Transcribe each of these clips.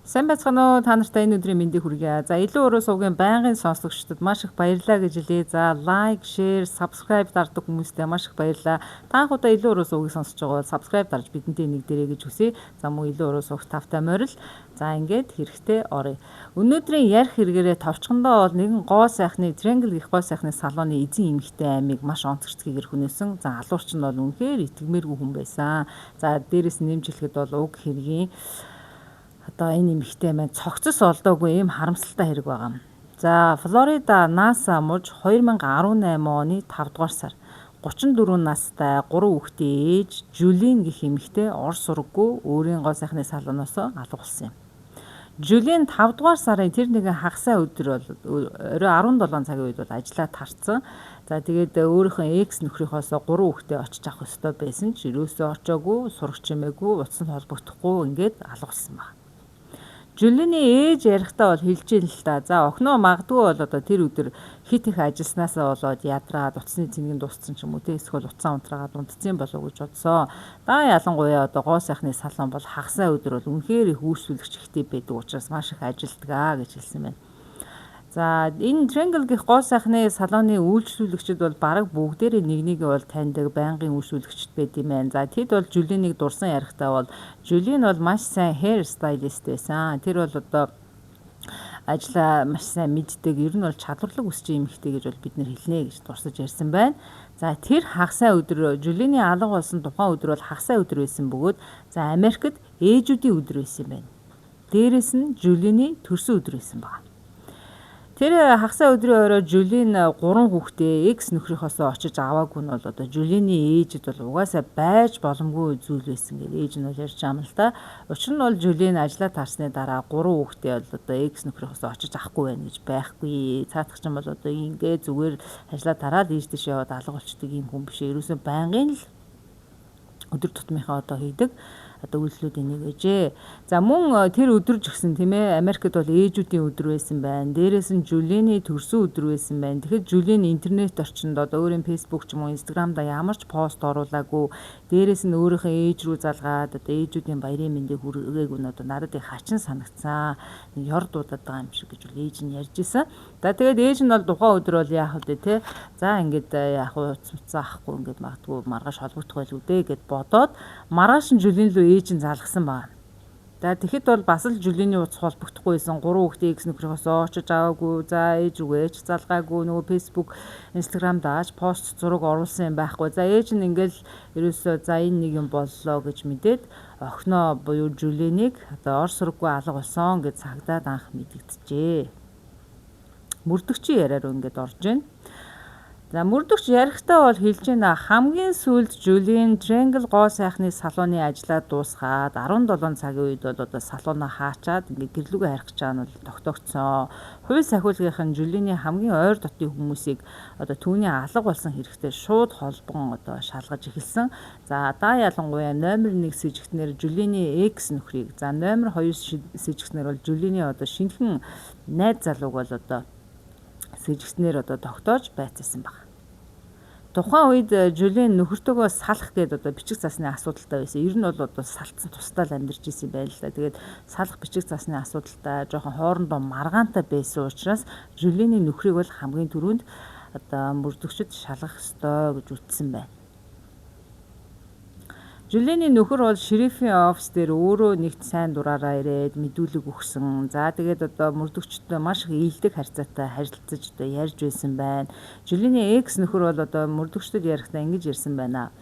Сайн байцгаана уу? Та нартай энэ өдрийн мэндийг хүргье. За илүү өрөө суугийн байнгын сонсогчдод маш их баярлалаа гэж хэлье. За лайк, шеэр, subscribe дардаг хүмүүстээ маш их баярлалаа. Та анхудаа илүү өрөө суугийг сонсож байгаа бол subscribe дарж бидэнтэй нэг дээрээ гэж хүсье. За мөн илүү өрөө суух тавтай морил. За ингээд хэрэгтэй оръё. Өнөөдрийн ярих хэрэгээрээ товчхондоо бол нэгэн гоо сайхны Triangle гэх гоо сайхны салууны эзэн эмэгтэй аймыг маш онцгцгийг хүнээсэн. За алуурч нь бол үнэхээр итгэмээргүй хүн байсан. За дээрэс нэмж хэлэхэд бол уг хэргийн одоо энэ эмэгтэй маань цогцос олдоогүй ийм харамсалтай хэрэг байгаа. За Флорида NASA мужи 2018 оны 5 дугаар сар 34 настай 3 хүүхдийн ээж Жулин гэх эмэгтэй ор сураггүй өөрийн гоо сайхны салууноос алгуулсан юм. Жулин 5 дугаар сарын тэр нэгэн хагасаа өдөр бол орой 17 цагийн үед бол ажиллаа тарцсан. За тэгээд өөрийнхөө экс нөхрийнхоос 3 хүүхдээ очиж авах ёстой байсан ч юусоо очоогүй, сурагч юмээгүй, утас нь холбогдохгүй ингээд алгуулсан байна. Жулины ээж ярихдаа бол хэлжээ л та. За охиноо магадгүй бол одоо тэр өдөр хит их ажилласнасаа болоод ядраад утасны цэнгэн дууссан ч юм уу те эсвэл утсаа унтраагаад унтцсан болов уу гэж бодсоо. Да ялангуяа одоо гоо сайхны салон бол хагасаа өдөр бол үнэхээр их үйлчлүүлэгч ихтэй байдаг учраас маш их ажилтгаа гэж хэлсэн байна. За энэ Triangle гэх гоо сайхны салооны үйлчлүүлэгчид бол бараг бүгдээрээ нэг бол таньдаг байнгын үйлчлүүлэгчд байд юм байна. За тэд бол Жулиныг дурсан ярихдаа бол Жулин бол маш сайн hair stylist байсан. Тэр бол одоо ажлаа маш сайн мэддэг. Ер нь бол чадварлаг өсч эмэгтэй гэж бол бид нэр хэлнэ гэж дурсаж ярьсан байна. За тэр хагасаа өдөр Жулины алга болсон тухайн өдөр бол хагасаа өдөр байсан бөгөөд за Америкт ээжүүдийн өдөр байсан байна. Дээрээс нь Жулины төрсөн өдөр байсан байна. Тэр хагасаа өдрийн орой Жулин 3 хүүхдээ экс нөхрийнхоос очиж аваагүй нь бол одоо Жулины ээжэд бол угаасаа байж боломгүй зүйл байсан гэж ээж нь бол ярьж байгаа юм л та. Учир нь бол Жулин ажиллаа таарсны дараа 3 хүүхдээ бол одоо экс нөхрийнхоос очиж авахгүй байна гэж байхгүй. Цаатах ч юм бол одоо ингээ зүгээр ажиллаа тараад ээж дэш яваад алга болчдөг юм хүн биш. Ерөөсөө байнгын л өдөр тутмынхаа одоо хийдэг одоо үйлслүүдийн нэг ээжээ. За мөн тэр өдөр ч гэсэн тийм ээ Америкт бол ээжүүдийн өдөр байсан байна. Дээрээс нь Жулины төрсөн өдөр байсан байна. Тэгэхээр Жулин интернет орчинд одоо өөрийн Facebook ч юм уу Instagram-да ямар ч пост оруулаагүй. Дээрээс нь өөрийнхөө ээж рүү залгаад одоо ээжүүдийн баярын мэндийг хүргээгүй нь одоо надад их хачин санагцсан. Нэг ёр дуудаад байгаа юм шиг гэж бол ээж нь ярьж исэн. За тэгээд ээж нь бол тухайн өдөр бол яах вэ те. За ингээд яах вэ уцмцаа ахгүй ингээд магадгүй маргааш холбогдох байл үдэ гэд бодоод маргааш нь Жулин рүү ээж нь залгасан байна. За тэгэхэд бол бас л Жулины утас холбогдохгүй байсан 3 хүүхдээ экс нөхрийнхоос очиж аваагүй. За ээж рүүгээ ч залгаагүй. Нөгөө Facebook, Instagram дааж пост зураг оруулсан юм байхгүй. За ээж нь ингээл ерөөсөө за энэ нэг юм боллоо гэж мэдээд охиноо буюу Жулинийг одоо ор сураггүй алга болсон гэж цагдаад анх мэдэгдэжээ. Мөрдөгчийн яриаар ингээд орж байна. За мөрдөгч ярихдаа бол хэлж байна хамгийн сүүлд Жулин Triangle гоо сайхны салууны ажлаа дуусгаад 17 цагийн үед бол одоо салуунаа хаачаад ингээд гэрлүүгээ харих гэж байгаа нь бол тогтоогдсон. Хууль сахиулгын Жулины хамгийн ойр дотны хүмүүсийг одоо түүний алга болсон хэрэгтэй шууд холбон одоо шалгаж эхэлсэн. За да ялангуяа номер 1 сэжигтнэр Жулины экс нөхрийг, за номер 2 сэжигтнэр бол Жулины одоо шинэхэн найз залууг бол одоо сэжигтнэр одоо тогтоож байцаасан баг. Тухайн үед Жулин нөхөртөөгөө салах гээд одоо бичиг засны асуудалтай байсан. Ер нь бол одоо салцсан тусдаа л амьдарч исэн байл л да. Тэгээд салах бичиг засны асуудалтай жоохон хоорондоо маргаантай байсан учраас Жулины нөхрийг бол хамгийн түрүүнд одоо мөрдөгчд шалгах ёстой гэж үтсэн байна. Жулины нөхөр бол шерифийн офис дээр өөрөө нэгт сайн дураараа ирээд мэдүүлэг өгсөн. За тэгээд одоо мөрдөгчтэй маш их ийдэг харьцаатай харилцаж одоо ярьж байсан байна. Жулины экс нөхөр бол одоо мөрдөгчдөд ярихдаа ингэж ярьсан байна.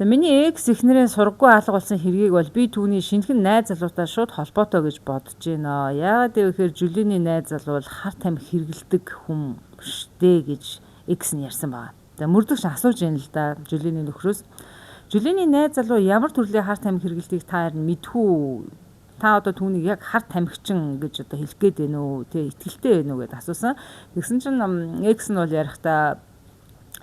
Одоо миний экс эхнэрийн сургаггүй алга болсон хэргийг бол би түүний шинэхэн найз залуутай шууд холбоотой гэж бодож байна. Яагаад гэвэл Жулины найз залуу бол хар тамхи хэрэгэлдэг хүн штэ гэж экс нь ярьсан байна. За мөрдөгч асууж байна л да Жулины нөхрөөс. Жулины найз залуу ямар төрлийн хар тамхи хэрэглэдэг та харин мэдхүү. Та одоо түүнийг яг хар тамхичин гэж одоо хэлэх гээд байна уу? Тэ итгэлтэй байна уу гэд асуусан. Тэгсэн чинь экс нь бол ярихдаа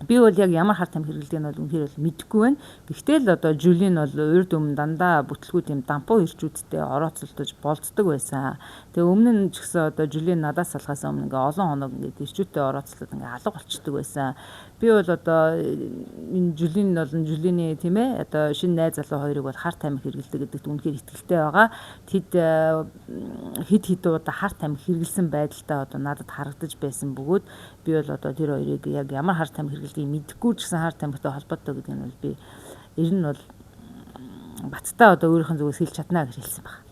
би бол яг ямар хар тамхи хэрэглэдэг нь бол үнэхээр бол мэдэхгүй байна. Гэхдээ л одоо Жулин бол урд өмнө дандаа бүтлгүүд юм дампуу ирчүүдтэй орооцолдож болцдог байсан. Тэгээ өмнө нь ч гэсэн одоо Жулин надаас салахаас өмнө ингээ олон хоног ингээ ирчүүдтэй орооцолдод ингээ алга болчдөг байсан. Би бол одоо энэ Жүлийн болон Жүлиний тийм ээ одоо шинэ найз залуу хоёрыг бол харт тамхи хэрэгэлдэг гэдэгт үнэхээр итгэлтэй байгаа. Тэд хид удаа харт тамхи хэрэгэлсэн байдалтай одоо надад харагдаж байсан бөгөөд би бол одоо тэр хоёрыг яг ямар харт тамхи хэрэгэлдгийг мэдэхгүй ч гэсэн харт тамхитай холбоотой гэдэг нь бол би ер нь бол баттаа одоо өөрийнх нь зүгээс хэлж чадна гэж хэлсэн байна.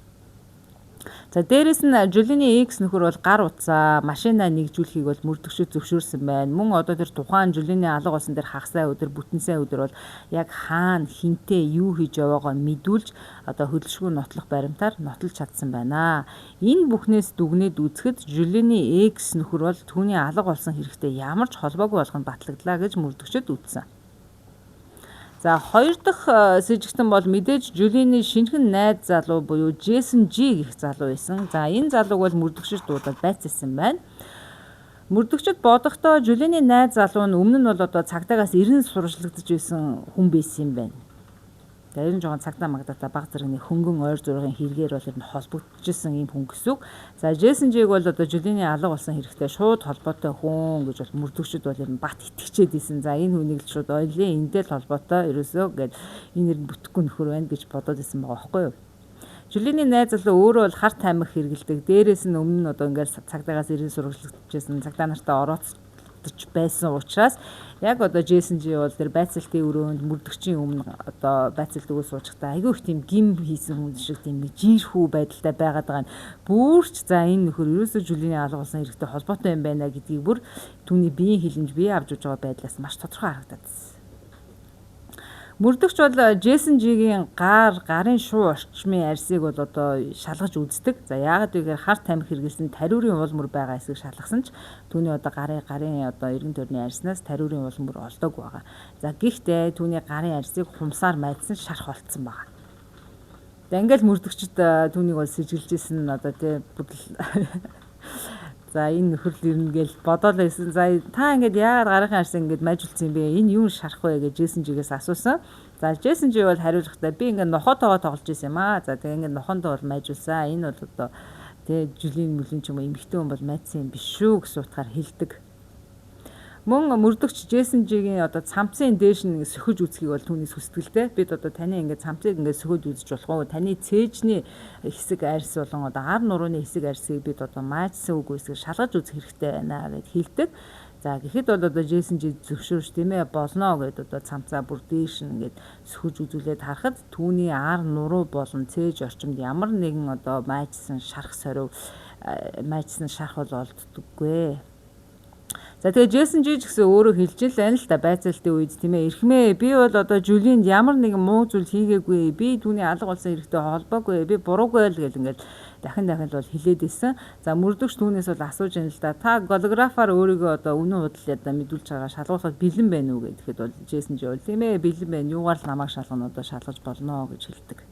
За дээрэс нь Жүлиний X нөхөр бол гар утсаа машинаа нэгжүүлэхийг бол мөрдөгчөд зөвшөөрсөн байна. Мөн одоо тэр тухайн Жүлиний алга болсон тэр хагасаа өдөр бүтэнсээ өдөр бол яг хаана хинтээ юу хийж яваагаа мэдүүлж одоо хөдөлшгүй нотлох баримтаар нотолж чадсан байна. Энэ бүхнээс дүгнээд үзэхэд Жүлиний X нөхөр бол түүний алга болсон хэрэгтэй ямар ч холбоогүй болгонд батлагдлаа гэж мөрдөгчөд үзсэн. За хоёр дахь с ิจ гтэн бол мэдээж Жүлиний шинэхэн найз залуу буюу Джейсон G гэх залуу байсан. За энэ залууг бол мөрдөгчөд дуудаад байцаасан байна. Мөрдөгчөд бодохдоо Жүлиний найз залуу нь өмнө нь бол одоо цагдаагаас 90 сурвалжлагдаж байсан хүн байсан юм байна. Тэр нь жоохон цагдаа магдаа баг зэрэгний хөнгөн ойр зургийн хэрэгээр бол ер нь холбогдчихсэн юм хүн гэсэн үг. За Джейсон Жиг бол одоо Жүлиний алга болсон хэрэгтэй шууд холбоотой хүн гэж бол мөрдөгчөд бол ер нь бат итгэжээд исэн. За энэ хүнийг л шууд ойлээ эндээ л холбоотой ерөөсөө гэж энэ нэр нь бүтэхгүй нөхөр байна гэж бодоод исэн байгаа байхгүй юу. Жүлиний найз залуу өөрөө бол харт тамхи хэрэгэлдэг. Дээрээс нь өмнө нь одоо ингээд цагдаагаас 90 сурвалжлагдчихсан цагдаа нартаа орооцож байсан учраас яг одоо Джейсон Жи бол тэр байцаалтын өрөөнд мөрдөгчийн өмнө одоо байцаалт өгөө суучихтаа айгүй их тийм гим хийсэн хүн шиг тийм жиирхүү байдалтай байгаад байгаа нь бүрч за энэ нөхөр ерөөсөө Жүлиний алга болсон хэрэгтэй холбоотой юм байна гэдгийг бүр түүний биеийн хилэмж бие авч уж байгаа байдлаас маш тодорхой харагдаад байна. Мөрдөгч бол Джейсон Жигийн гарын шуу орчмын арьсыг бол одоо шалгаж үздэг. За яагаад гэвэл харт тамхи хэрэглэсэн тариурын улмөр байгаа эсийг шалгасан ч түүний одоо гарын одоо эргэн тойрны арьснаас тариурын улмөр олдоогүй байгаа. За гэхдээ түүний гарын арьсыг хумсаар майдсан шарх олцсон байгаа. За ингээл мөрдөгчд түүнийг бол сэжиглэжсэн одоо тий бүдэл за энэ нөхөрл ирнэ гэж бодоол байсан. За та ингээд яагаад гарын арьсаа ингээд майжуулсан юм бэ? Энэ юу шарах вэ гэж Джейсон Жигээс асуусан. За Джейсон Жиг бол хариулахдаа би ингээд нохотойгоо тоглож байсан юм аа. За тэгээ ингээд нохондоо бол майжуулсан. Энэ бол одоо тэгээ Жүлийн мөлийн ч юм уу эмэгтэй хүн бол майдсан юм биш шүү гэсэн утгаар хэлдэг. Мөн мөрдөгч Джейсон Жигийн одоо цамцын дээш нь сөхөж үзхийг бол түүний хүсдэгтэй. Бид одоо таны ингээд цамцыг ингээд сөхөж үзэж болох уу? Таны цээжний хэсэг арьс болон одоо ар нурууны хэсэг арьсыг бид одоо маажсан үгүй эсрэг шалгаж үзэх хэрэгтэй байна гэд хэлдэг. За гэхэд бол одоо Джейсон Жи зөвшөөрч тийм ээ болно гэд одоо цамцаа бүр дээш нь ингээд сөхөж үзүүлээд харахад түүний ар нуруу болон цээж орчимд ямар нэгэн одоо маажсан шарх сорив маажсан шарх бол олддоггүй. За тэгээ Джейсон Жи гэсэн өөрөө хэлж л байна л да байцаалтын үед тийм ээ эрхмээ би бол одоо Жүлинд ямар нэгэн муу зүйл хийгээгүй би түүний алга болсон хэрэгтэй холбоогүй би буруугүй л гэл ингээд дахин бол хэлээд исэн. За мөрдөгч түүнээс бол асууж байна л да та голографаар өөрийгөө одоо үнэн худлаа мэдүүлж байгаа шалгуулахад бэлэн байна уу гэхэд бол Джейсон Жи бол тийм ээ бэлэн байна юугаар л намайг шалгана одоо шалгаж болно гэж хэлдэг.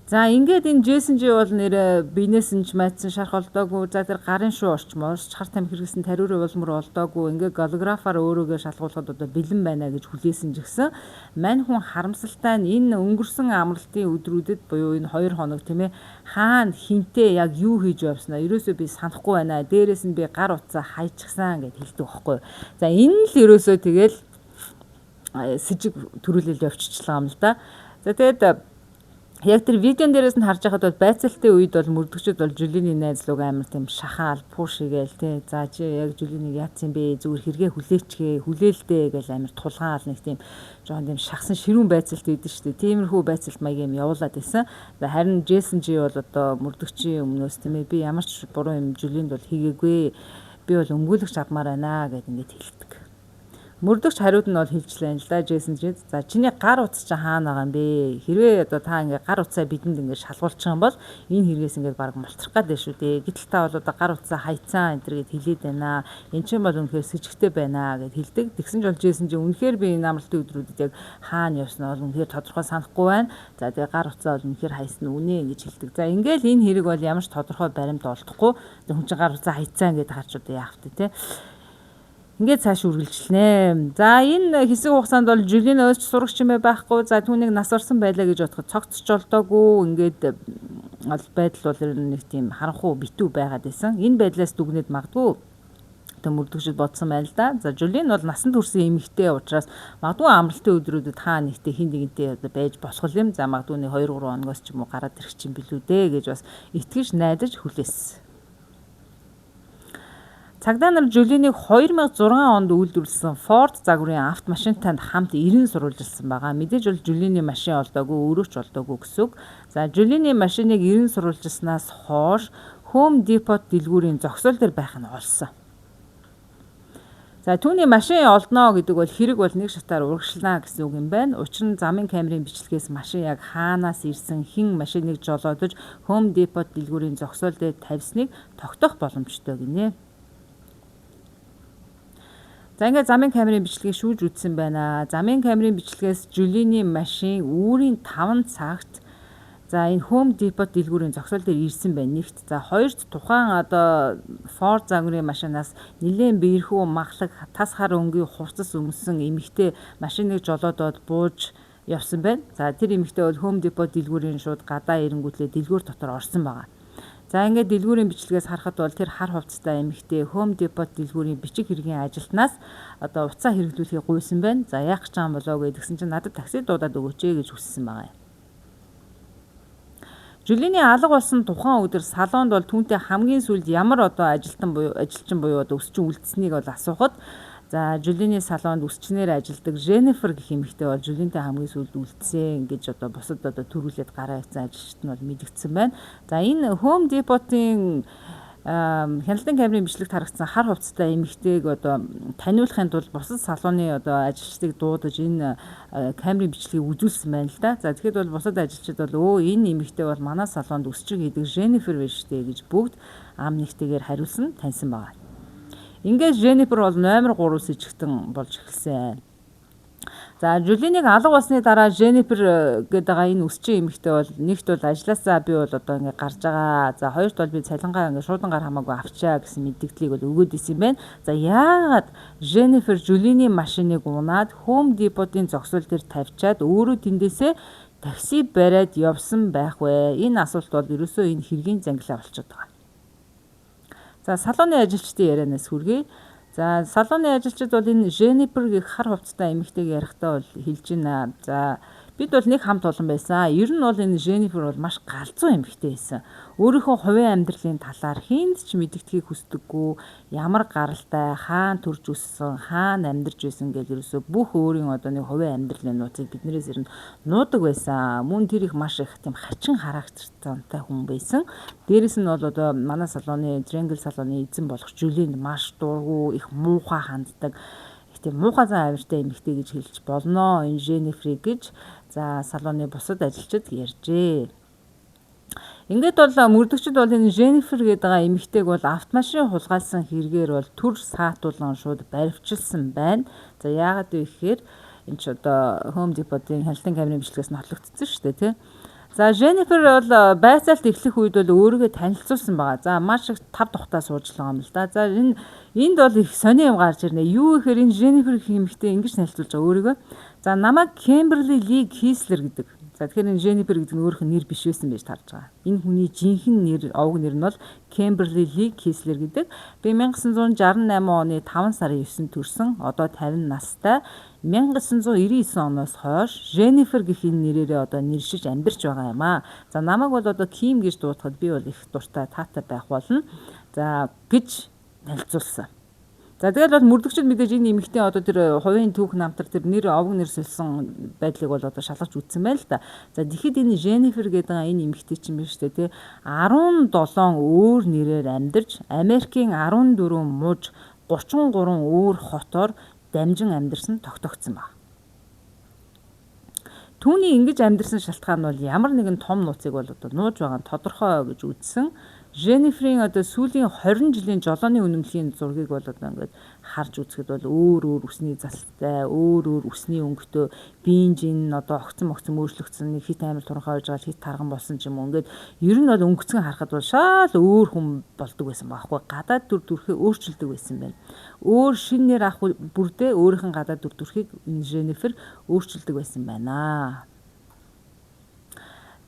За ингээд энэ Джейсон Жи бол нэр биенээс нь ч майдсан шарх олдоогүй. За тэр гарын шуу орчмоос харт тамхи хэрэгсэн тариурын улмөр олдоогүй. Ингээд голографаар өөрийгөө шалгуулахад одоо бэлэн байна гэж хүлээсэн ч гэсэн мань хүн харамсалтай нь энэ өнгөрсөн амралтын өдрүүдэд буюу энэ 2 хоног тийм ээ хаана хинтээ яг юу хийж явснаа ерөөсөө би санахгүй байна. Дээрээс нь би гар утсаа хайчихсан гэж хэлдэг байхгүй. За энэ л ерөөсөө тэгэл сэжиг төрүүлэл явчихлаа юм л да. За тэгээд яг тэр видеон дээрээс нь харж байхад бол байцаалтын үед бол мөрдөгчд бол Жүлиний найзлууг амар тийм шахаал пуушигээл тий за чи яг Жүлинийг яатсан бэ зүгээр хэрэгээ хүлээчгээ хүлээлдэ гэж амар тулгаал нэг тийм жоохон тийм шахсан ширүүн байцаалт үйдэн шүү дээ. Тиймэрхүү байцаалт маяг юм явуулаад байсан. За харин Джейсон Жи бол одоо мөрдөгчийн өмнөөс тийм ээ би ямар ч буруу юм Жүлинд бол хийгээгүй. Би бол өмгөөлөгч авмаар байна гэд ингээд хэлдэг. Мөрдөгч хариуд нь бол хэлжлээ л да Джейсон Жи. За чиний гар утас чи хаана байгаа юм бэ? Хэрвээ одоо та ингээ гар утсаа бидэнд ингээ шалгуулчих юм бол энэ хэрэгээс ингээ баг мултрах гээд шүү дээ. Гэтэл та бол одоо гар утсаа хайцсан энэ гэд хэлээд байна. Энд чинь бол үнэхээр сэжигтэй байна гэд хэлдэг. Тэгсэн ч бол Джейсон Жи үнэхээр би энэ амралтын өдрүүдэд яг хаана явснаа бол үнэхээр тодорхой санахгүй байна. За тэгээ гар утсаа бол үнэхээр хайсан үнэ гэж хэлдэг. За ингээл энэ хэрэг бол ямар ч тодорхой баримт олдохгүй. Хүн чинь гар утсаа хайцсан гэдээ харж одоо яах вэ те? Ингээд цааш үргэлжлэнэ. За энэ хэсэг хугацаанд бол Жүлийн өөч сурагч юм байхгүй. За түүнийг нас орсон байлаа гэж бодоход цогцч олдоогүй. Ингээд байдал бол нэг тийм харанхуй битүү байгаад байсан. Энэ байдлаас дүгнээд магадгүй сонирхолтой мөрдөгчд бодсон байна л да. За Жулин бол насанд хүрсэн эмэгтэй учраас магадгүй амралтын өдрүүдэд хаа нэгтэй хин нэгэнтэй одоо байж болох юм. За магадгүй 2-3 хоногоос ч юм уу гараад ирэх чинь билүү дээ гэж бас итгэж найдаж хүлээсэн. Цагдаа нар Жулинийг 2006 онд үйлдвэрлэсэн Ford загварын автомашинтай хамт 90 сурвалжилсан байгаа. Мэдээж бол Жулиний машин олдоогүй, өөрөө ч олдоогүй гэсэн үг. За Жулиний машиныг 90 сурвалжилснаас хойш Home Depot дэлгүүрийн зогсоол дээр байх нь олсон. За түүний машин олдноо гэдэг бол хэрэг бол нэг шатаар урагшлаа гэсэн үг юм байна. Учир нь замын камерын бичлэгээс машин яг хаанаас ирсэн, хэн машиныг жолоодож Home Depot дэлгүүрийн зогсоол дээр тавьсныг тогтоох боломжтой гинэ. За ингээд замын камерын бичлэгийг шүүж үзсэн байна. Замын камерын бичлэгээс Жулиний машин үүрийн 5 цагт за энэ Home Depot дэлгүүрийн зогсоол дээр ирсэн байна нэгт. За хоёрт тухайн одоо Ford загварын машинаас нэлээд биерхүү махлаг тас хар өнгийн хувцас өмсөн эмэгтэй машиныг жолоодоод бууж явсан байна. За тэр эмэгтэй бол Home Depot дэлгүүрийн шууд гадаа ирэнгүүтлээ дэлгүүр дотор орсон байгаа. За ингээд дэлгүүрийн бичлэгээс харахад бол тэр хар хувцастай эмэгтэй Home Depot дэлгүүрийн бичиг хэргийн ажилтнаас одоо уцаа хэрэглүүлэхийг гуйсан байна. За яах гэж байгаа юм болоо гэдгсэн чинь надад такси дуудаад өгөөч гэж хүссэн байгаа юм. Жулиний алга болсон тухайн өдөр салонд бол түүнтэй хамгийн сүүлд ямар одоо ажилчин буюу одоо өсчин үлдсэнийг бол асуухад за Жулиний салонд өсчнээр ажилдаг Jennifer гэх эмэгтэй бол Жулинтэй хамгийн сүүлд үлдсэн гэж одоо бусад одоо төрүүлээд гараа хийсэн ажилчид нь бол мэдгдсэн байна. За энэ Home Depot-ийн хяналтын камерын бичлэгт харагдсан хар хувцастай эмэгтэйг одоо таниулахын тулд бусад салууны одоо ажилчдыг дуудаж энэ камерын бичлэгийг үзүүлсэн байна л да. За тэгэхэд бол бусад ажилчид бол энэ эмэгтэй бол манай салонд өсчиг хийдэг Jennifer биш үү гэж бүгд ам нэгтэйгээр хариулсан таньсан байна. Ингээд Jennifer бол номер 3 с ижигтэн болж эхэлсэн. За Жулинийг алга болсны дараа Jennifer гэдэг байгаа энэ өсчин эмэгтэй бол нэгт бол ажилласаа би бол одоо ингээд гарч байгаа. За хоёрт бол би цалингаа ингээд шуудангаар хамаагүй авчаа гэсэн мэдээллийг бол өгөөд исэн байна. За яагаад Jennifer Жулиний машиныг унаад Home Depot-ийн зогсоол дээр тавьчаад өөрөө тэндээсээ такси бариад явсан байх вэ? Энэ асуулт бол ерөөсөө энэ хэргийн зангилаа болчиход байгаа. За салууны ажилчдын ярианаас хүргэе. За салууны ажилчид бол энэ Jennifer гэх хар хувцастай эмэгтэйг ярихдаа бол хэлж байна. За бид бол нэг хамт олон байсан. Ер нь бол энэ Jennifer бол маш галзуу эмэгтэй байсан. Өөрийнхөө хувийн амьдралын талаар хинд ч мэдэгдэхийг хүсдэггүй. Ямар гаралтай, хаана төрж өссөн, хаана амьдарч байсан гэж ерөөсөө бүх өөрийн одоо нэг хувийн амьдралын нууцыг биднээс ирнэ нуудаг байсан. Мөн тэр их маш их тийм хачин характертай хүн байсан. Дээрээс нь бол одоо манай салууны Triangle салууны эзэн болох Жулинд маш дургу их муухай ханддаг. Их тийм муухай зан авиртай эмэгтэй гэж хэлж болно. Энэ Jennifer гэж за салууны бусад ажилчид ярьжээ. Ингээд бол мөрдөгчд бол энэ Jennifer гэдэг эмэгтэйг бол автомашин хулгайлсан хэрэгээр бол төр саатуулан шууд баривчилсан байна. За яагаад вэ гэхээр энэ ч одоо Home Depot-ийн хяналтын камерын бичлэгээс нотлогдсон шүү дээ тий. За Jennifer бол байцаалт эхлэх үед бол өөрийгөө танилцуулсан байгаа. За маш их тав тухтаа сууж байгаа юм л да. За энд бол их сони юм гарч ирнэ. Юу гэхээр энэ Jennifer гэх эмэгтэй ингэж танилцуулж байгаа өөрийгөө. За намайг Kimberly Lee Kiesler гэдэг. За тэгэхээр энэ Jennifer гэдэг нь өөрөх нь нэр биш байсан байж тарж байгаа. Энэ хүний жинхэнэ нэр, овог нэр нь бол Kimberly Lee Kiesler гэдэг. Би 1968 оны 5 сарын 9-нд төрсэн. Одоо 50 настай. 1999 оноос хойш Jennifer гэх энэ нэрээрээ одоо нэршиж амьдарч байгаа юм аа. За намайг бол одоо Kim гэж дуудахад би бол их дуртай таатай байх болно. За гэж танилцуулсан. За тэгэл бол мөрдөгчд мэдээж энэ эмэгтэй одоо тэр хувийн түүх намтар тэр нэр овог нэр сольсон байдлыг бол одоо шалгаж үзсэн байна л да. За тэгэхэд энэ Jennifer гэдэг энэ эмэгтэй чинь биш үү те 17 өөр нэрээр амьдарч Америкийн 14 муж 33 өөр хотоор дамжин амьдарсан тогтогдсон баг. Түүний ингэж амьдарсан шалтгаан бол ямар нэгэн том нууцыг бол одоо нууж байгаа нь тодорхой гэж үзсэн. Jennifer-ийн одоо сүүлийн 20 жилийн жолооны үнэмлэхийн зургийг бол одоо ингээд харж үзэхэд бол өөр үсний засалтай, өөр үсний өнгөтэй, биенжин одоо огцон өөрчлөгдсөн, нэг хит амир туранхай байж байгаа, хит тарган болсон ч юм уу. Ингээд ер нь бол өнгөцгөн харахад бол шал өөр хүн болдог байсан байхгүй. Гадаад дүр төрхөө өөрчилдөг байсан байна. Өөр шин нэр ах бүрдээ өөрийнх нь гадаад дүр төрхийг Jennifer өөрчилдөг байсан байна.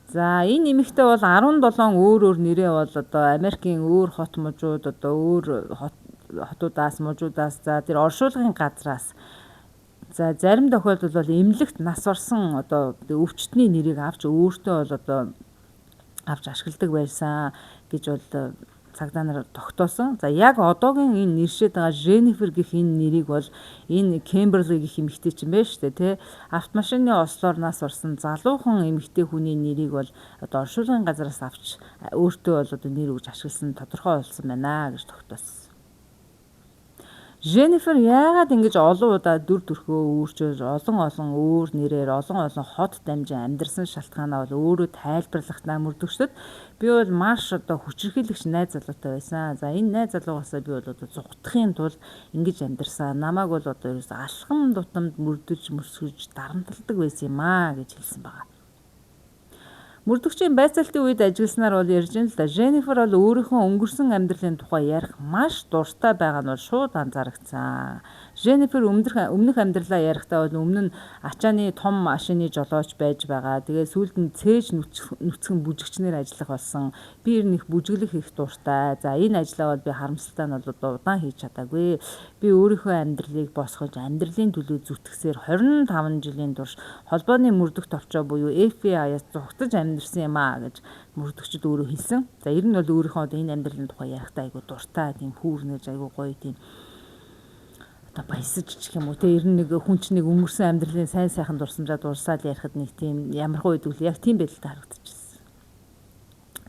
За энэ эмэгтэй бол 17 өөр нэрээ бол одоо Америкийн өөр хот мужууд одоо өөр хотуудаас, мужуудаас, за тэр оршуулгын газраас, за зарим тохиолдолд бол эмнэлэгт нас орсон одоо өвчтний нэрийг авч өөртөө бол одоо авч ашигладаг байсан гэж бол цагдаа нар тогтоосон. За яг одоогийн энэ нэршээд байгаа Женнифер гэх энэ нэрийг бол энэ Кимберли гэх эмэгтэй чинь байна шүү дээ, тий. Автомашины ослоор нас орсон залуухан эмэгтэй хүний нэрийг бол одоо оршуулгын газраас авч өөртөө бол одоо нэр өгж ашигласан тодорхой болсон байна гэж тогтоосон. Женнифер яагаад ингэж олон удаа дүр төрхөө өөрчилж олон өөр нэрээр олон хот дамжин амьдарсан шалтгаанаа бол өөрөө тайлбарлахтаа мөрдөгчдөд би бол маш одоо хүчирхийлэгч найз залуутай байсан. За энэ найз залуугаасаа би бол одоо зугтахын тулд ингэж амьдарсан. Намайг бол одоо ерөөс алхам тутамд мөрдөж мөсгөж дарамталдаг байсан юм аа гэж хэлсэн байгаа. Мөрдөгчийн байцаалтын үед ажилласнаар бол ярьж байна л да. Женнифер бол өөрийнхөө өнгөрсөн амьдралын тухай ярих маш дуртай байгаа нь бол шууд анзаарэгдсэн. Женнифер өмнөх амьдралаа ярихдаа бол өмнө нь ачааны том машины жолооч байж байгаа. Тэгээ сүүлд нь цээж нүцгэн бүжигчнэр ажиллах болсон. Би ер нь их бүжиглэх их дуртай. За энэ ажлаа бол би харамсалтай нь бол удаан хийж чадаагүй. Би өөрийнхөө амьдралыг босгож амьдралын төлөө зүтгэсээр 25 жилийн турш холбооны мөрдөх товчоо буюу FBI-аас зугтаж амьдэрсэн юм аа гэж мөрдөгчд өөрөө хэлсэн. За ер нь бол өөрийнхөө энэ амьдралын тухай ярихдаа айгу дуртай, тийм хүүрнэж айгу гоё тийм баясаж гэх юм уу те, ер нь нэг хүн чинь нэг өнгөрсөн амьдралын сайн сайхан дурсамжаа дурсаад ярихад нэг тийм ямархуу үед үл яг тийм байдалтай харагдчихсэн.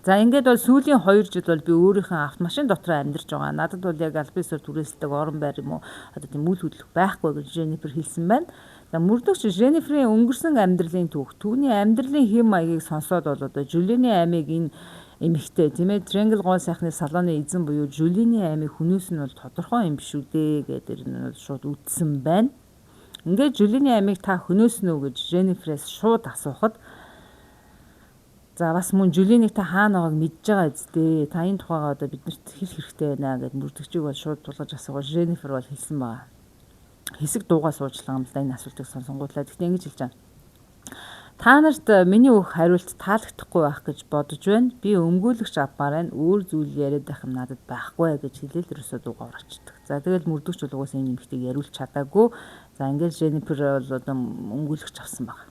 За ингээд бол сүүлийн 2 жил бол би өөрийнхөө автомашин дотор амьдарч байгаа. Надад бол яг аль биесээр түрээсэлдэг орон байр юм уу одоо тийм үйл хөдлөх байхгүй гэж Женнифер хэлсэн байна. За мөрдөгч Женниферийн өнгөрсөн амьдралын түүх, түүний амьдралын хэм маягийг сонсоод бол одоо Жулианы аймыг энэ эмэгтэй тийм ээ Triangle гоо сайхны салооны эзэн буюу Жулианы аймыг хүнээс нь бол тодорхой юм биш үү дээ гэдэг нь бол шууд үтсэн байна. Ингээд Жулианы аймыг та хөнөөс нь үү гэж Женниферээс шууд асуухад за бас мөн Жулианыг та хаана байгааг мэдж байгаа үсттэй. Та энэ тухайгаа одоо биднэрт хэлэх хэрэгтэй байна гэд мөрдөгчийг бол шууд тулгаж асуугаад Женнифер бол хэлсэн байна. Хэсэг дуугаа суужлаа юм л да энэ асуултыг сонсонгуудлаа. Гэхдээ ингэж хэлж байгаа. Та нарт миний өөх хариулт таалагдахгүй байх гэж бодож байна. Би өмгөөлөгч авмаар байна. Өөр зүйл яриад байх юм надад байхгүй гэж хэлээл ерөөсөө дуугаар очдөг. За тэгэл мөрдөгч бол угаасаа энэ нэмэгтэйг яриулж чадаагүй. За ингээд Женнифер бол одоо өмгөөлөгч авсан байна.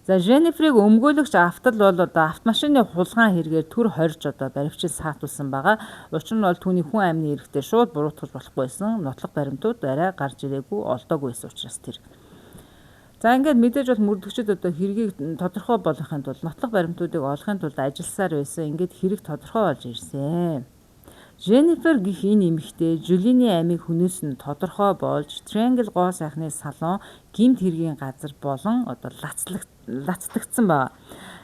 За Женниферийг өмгөөлөгч автал бол одоо автомашины хулгайн хэрэгээр төр хорж одоо баривчил саатуулсан байгаа. Учир нь бол түүний хүн амны эрэхтэй шууд буруутгах болохгүй байсан. Нотлох баримтууд арай гарч ирээгүй олдоогүй байсан учраас тэр. За ингээд мэдээж бол мөрдөгчд одоо хэргийг тодорхой болгохын тулд нотлох баримтуудыг олохын тулд ажилласаар байсан. Ингээд хэрэг тодорхой болж ирсэн. Женнифер гэх энэ эмэгтэй Жулианы аймыг хүнээс нь тодорхой болж Triangle гоо сайхны салон гэмт хэргийн газар болон одоо лацлагдсан байна.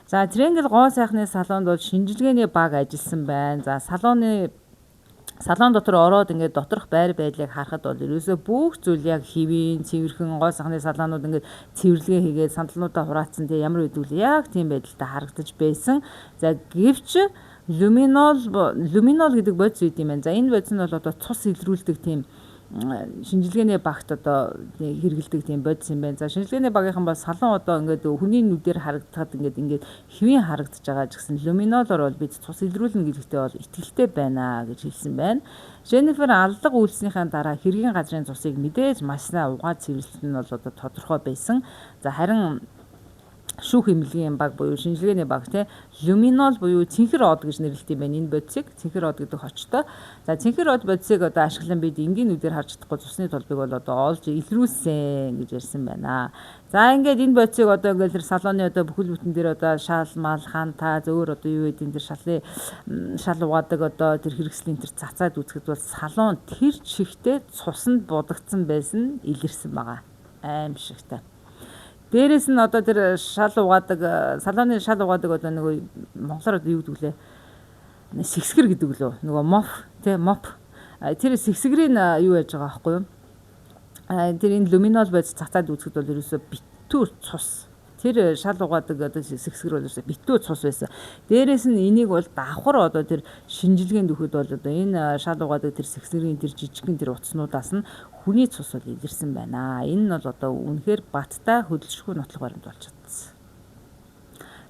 За Triangle гоо сайхны салонд бол шинжилгээний баг ажилласан байна. За салон дотор ороод ингээд доторх байр байдлыг харахад бол ерөөсөө бүх зүйл яг хэвийн цэвэрхэн гоо сайхны салонууд ингээд цэвэрлэгээ хийгээд сандалнуудаа хураацсан тийм ямар үдвэл яг тийм байдалтай харагдаж байсан. За гэвч люминол гэдэг бодис үйд юм байна. За энэ бодис нь бол одоо цус илрүүлдэг тийм шинжилгээний багт одоо хэрэгэлдэг тийм бодис юм байна. За шинжилгээний багийнхан бол салон одоо ингээд хүний нүдээр харагдахад ингээд хэвийн харагдаж байгаа ч гэсэн люминолоор бол бид цус илрүүлнэ гэдэгтээ бол итгэлтэй байна гэж хэлсэн байна. Женнифер алдлага үйлснийхаа дараа хэргийн газрын цусыг мэдээж маш сайн угаад цэвэрлэлт нь бол одоо тодорхой байсан. За харин шүүх эмнэлгийн баг буюу шинжилгээний баг тий люминол буюу цэнхэр од гэж нэрлэдэг юм байна энэ бодисыг. Цэнхэр од гэдэг хочтой. За цэнхэр од бодисыг одоо ашиглан бид энгийн нүдээр харж чадахгүй цусны толбыг бол одоо олж илрүүлсэн гэж ярьсан байна. За ингээд энэ бодисыг одоо ингээд тэр салооны одоо бүхэл бүтэн дээр одоо шал мал ханта зөөр одоо юу гэдэг тэр шал угаадаг одоо тэр хэрэгслийн тэр цацаад үзэхэд бол салон тэр чихтэй цуснд будагдсан байсан илэрсэн байгаа. Аимшигтай. Дээрээс нь одоо тэр шал угаадаг салооны шал угаадаг одоо нөгөө монголоор одоо юу гэдэг лээ сэгсгэр гэдэг лөө нөгөө моп тий моп тэр сэгсгэрийн юу яаж байгаа байхгүй юу тэр энэ люминол бодис цацаад үзэхэд бол ерөөсө битүүр цус тэр шал угаадаг одоо сэгсгэр бол ерөөсө битүүр цус байсан. Дээрээс нь энийг бол давхар одоо тэр шинжилгээнд өгөхөд бол одоо энэ шал угаадаг тэр сэгсгэрийн тэр жижигхэн тэр утаснуудаас нь хүний цус бол илэрсэн байна. Энэ нь бол одоо үнэхээр баттай хөдөлшгүй нотлох баримт болж чадсан.